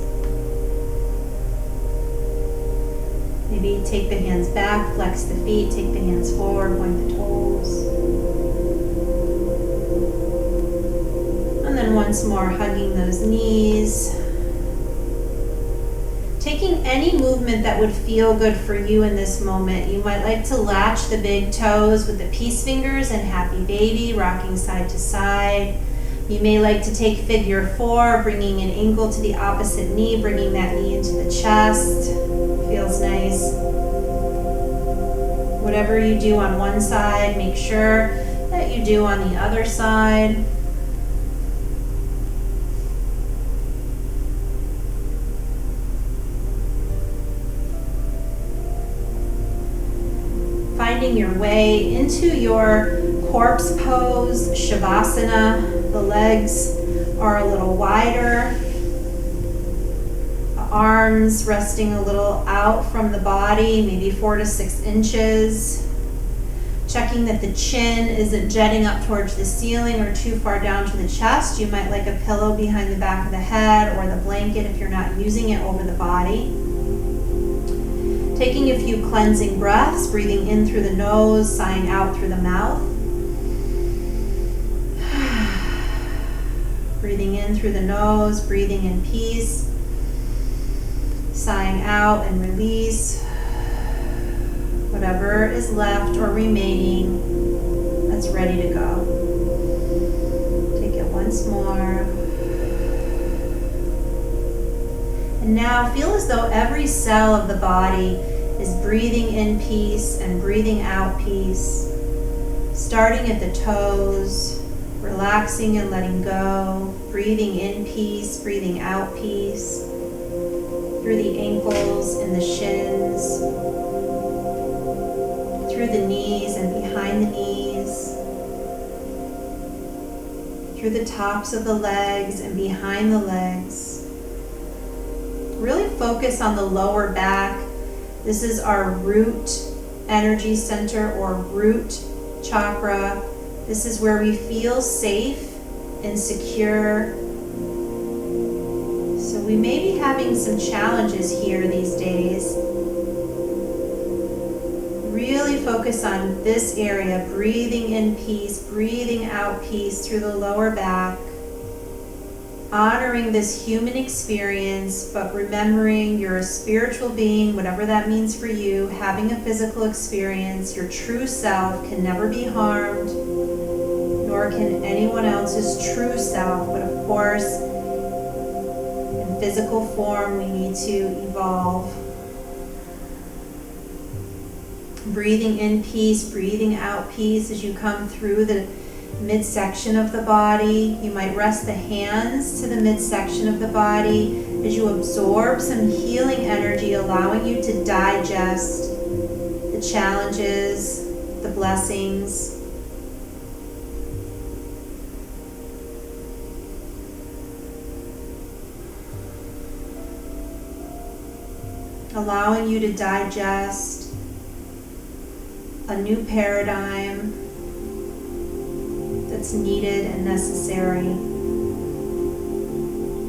Maybe take the hands back, flex the feet, take the hands forward, point the toes. And then once more, hugging those knees. Taking any movement that would feel good for you in this moment. You might like to latch the big toes with the peace fingers and happy baby, rocking side to side. You may like to take figure 4, bringing an ankle to the opposite knee, bringing that knee into the chest. Feels nice. Whatever you do on one side, make sure that you do on the other side. Finding your way into your corpse pose, Shavasana. The legs are a little wider. The arms resting a little out from the body, maybe 4 to 6 inches. Checking that the chin isn't jetting up towards the ceiling or too far down to the chest. You might like a pillow behind the back of the head or the blanket if you're not using it over the body. Taking a few cleansing breaths, breathing in through the nose, sighing out through the mouth. Breathing in through the nose, breathing in peace. Sighing out and release. Whatever is left or remaining that's ready to go. Take it once more. And now feel as though every cell of the body is breathing in peace and breathing out peace. Starting at the toes, relaxing and letting go, breathing in peace, breathing out peace, through the ankles and the shins, through the knees and behind the knees, through the tops of the legs and behind the legs. Really focus on the lower back. This is our root energy center or root chakra. This is where we feel safe and secure. So we may be having some challenges here these days. focus on this area, breathing in peace, breathing out peace through the lower back, honoring this human experience, but remembering you're a spiritual being, whatever that means for you, having a physical experience. Your true self can never be harmed, nor can anyone else's true self. But of course, in physical form, we need to evolve. Breathing in peace, breathing out peace as you come through the midsection of the body. You might rest the hands to the midsection of the body as you absorb some healing energy, allowing you to digest the challenges, the blessings. Allowing you to digest a new paradigm that's needed and necessary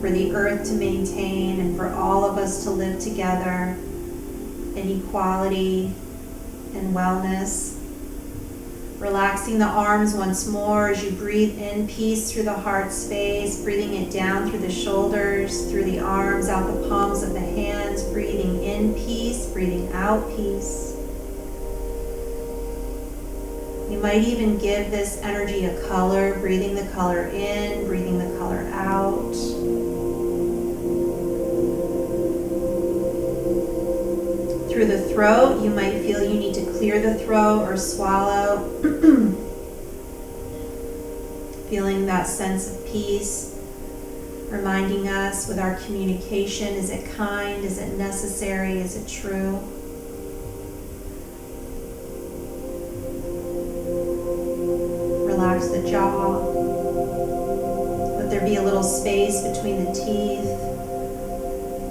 for the earth to maintain and for all of us to live together in equality and wellness. Relaxing the arms once more as you breathe in peace through the heart space, breathing it down through the shoulders, through the arms, out the palms of the hands, breathing in peace, breathing out peace. You might even give this energy a color, breathing the color in, breathing the color out. Through the throat, you might feel you need to clear the throat or swallow. Feeling that sense of peace, reminding us with our communication, is it kind, is it necessary, is it true? Relax the jaw. Let there be a little space between the teeth.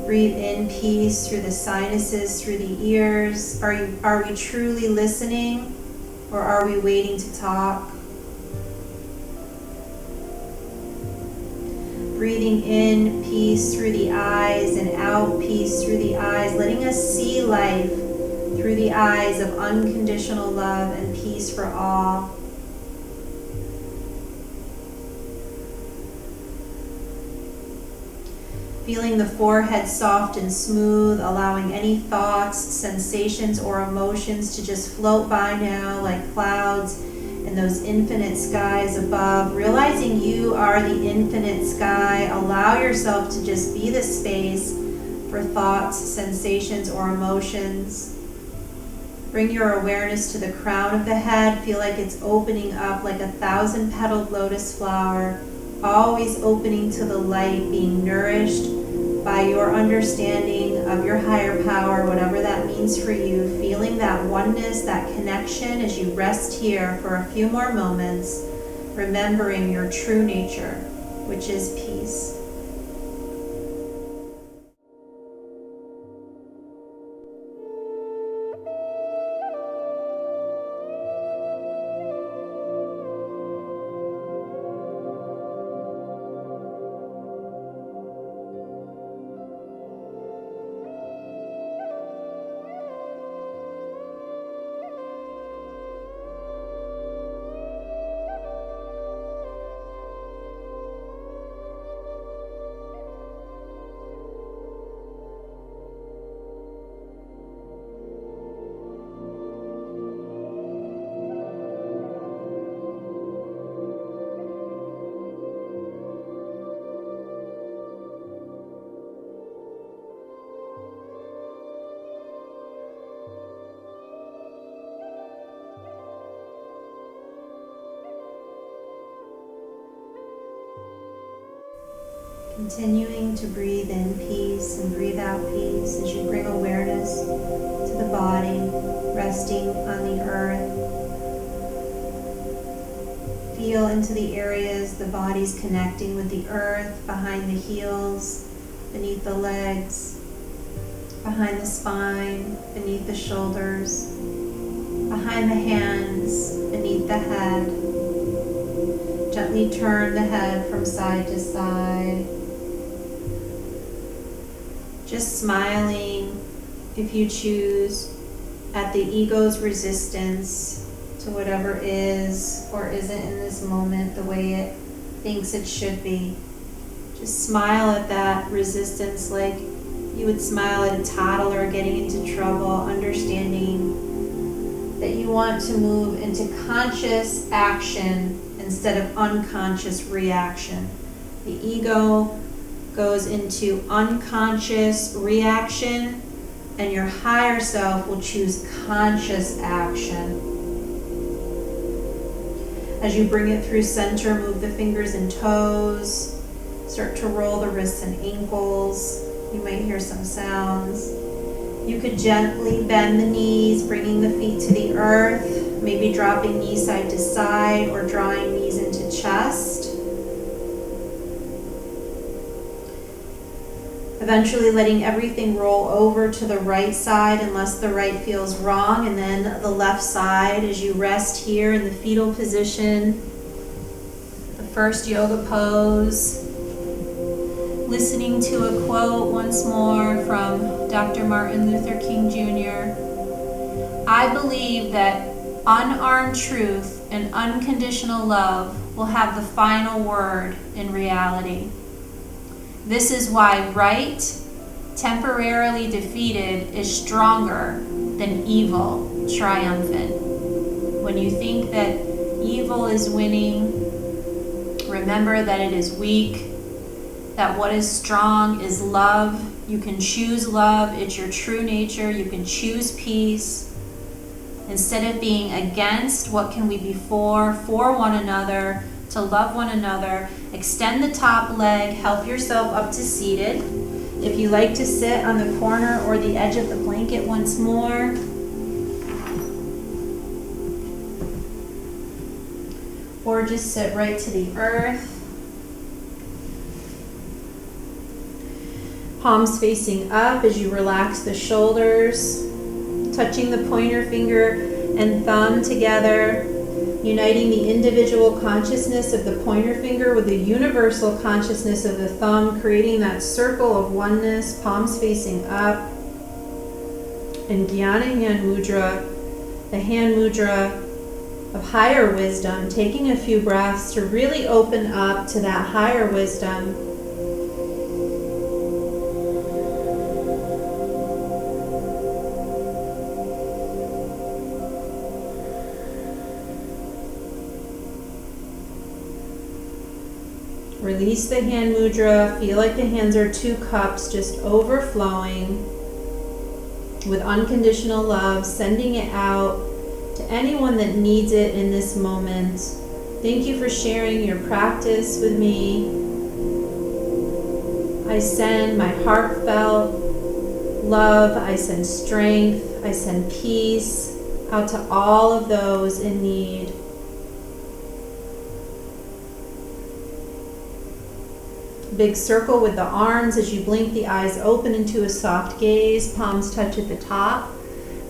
Breathe in peace through the sinuses, through the ears. Are we truly listening, or are we waiting to talk? Breathing in peace through the eyes and out peace through the eyes, letting us see life through the eyes of unconditional love and peace for all. Feeling the forehead soft and smooth, allowing any thoughts, sensations, or emotions to just float by now like clouds in those infinite skies above. Realizing you are the infinite sky, allow yourself to just be the space for thoughts, sensations, or emotions. Bring your awareness to the crown of the head. Feel like it's opening up like a 1,000-petaled lotus flower, always opening to the light, being nourished by your understanding of your higher power, whatever that means for you. Feeling that oneness, that connection as you rest here for a few more moments, remembering your true nature, which is peace. Continuing to breathe in peace and breathe out peace as you bring awareness to the body, resting on the earth. Feel into the areas the body's connecting with the earth, behind the heels, beneath the legs, behind the spine, beneath the shoulders, behind the hands, beneath the head. Gently turn the head from side to side. Just smiling if you choose, at the ego's resistance to whatever is or isn't in this moment the way it thinks it should be. Just smile at that resistance like you would smile at a toddler getting into trouble, understanding that you want to move into conscious action instead of unconscious reaction. The ego goes into unconscious reaction, and your higher self will choose conscious action. As you bring it through center, move the fingers and toes. Start to roll the wrists and ankles. You might hear some sounds. You could gently bend the knees, bringing the feet to the earth, maybe dropping knees side to side or drawing knees into chest. Eventually letting everything roll over to the right side unless the right feels wrong, and then the left side as you rest here in the fetal position, the first yoga pose. Listening to a quote once more from Dr. Martin Luther King Jr. I believe that unarmed truth and unconditional love will have the final word in reality. This is why right, temporarily defeated, is stronger than evil, triumphant. When you think that evil is winning, remember that it is weak, that what is strong is love. You can choose love. It's your true nature. You can choose peace. Instead of being against, what can we be for one another, to love one another. Extend the top leg, help yourself up to seated. If you like to sit on the corner or the edge of the blanket once more. Or just sit right to the earth. Palms facing up as you relax the shoulders, touching the pointer finger and thumb together, uniting the individual consciousness of the pointer finger with the universal consciousness of the thumb, creating that circle of oneness, palms facing up. And Jnana Hand Mudra, the hand mudra of higher wisdom, taking a few breaths to really open up to that higher wisdom. Release the hand mudra. Feel like the hands are two cups just overflowing with unconditional love, sending it out to anyone that needs it in this moment. Thank you for sharing your practice with me. I send my heartfelt love. I send strength. I send peace out to all of those in need. Big circle with the arms as you blink the eyes open into a soft gaze. Palms touch at the top.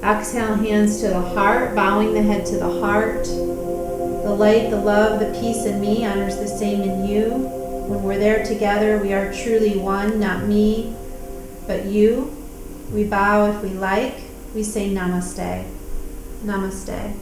Exhale, hands to the heart, bowing the head to the heart. The light, the love, the peace in me honors the same in you. When we're there together, we are truly one, not me, but you. We bow if we like. We say namaste. Namaste.